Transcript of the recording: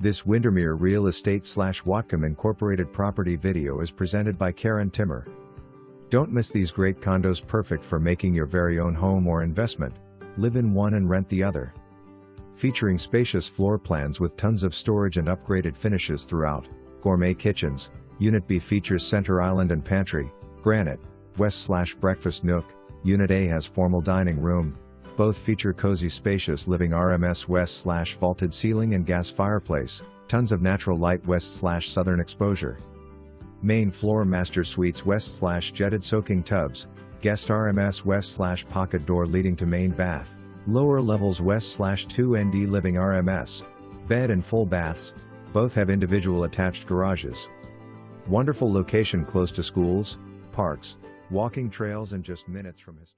This Windermere Real Estate / Whatcom Incorporated property video is presented by Karen Timmer. Don't miss these great condos, perfect for making your very own home or investment. Live in one and rent the other. Featuring spacious floor plans with tons of storage and upgraded finishes throughout. Gourmet kitchens. Unit B features center island and pantry, granite, west/breakfast nook. Unit A has formal dining room. Both feature cozy spacious living RMS west/vaulted ceiling and gas fireplace, tons of natural light west/southern exposure. Main floor master suites west/jetted soaking tubs, guest RMS west/pocket door leading to main bath, lower levels west/2 ND living RMS, bed and full baths, both have individual attached garages. Wonderful location close to schools, parks, walking trails and just minutes from his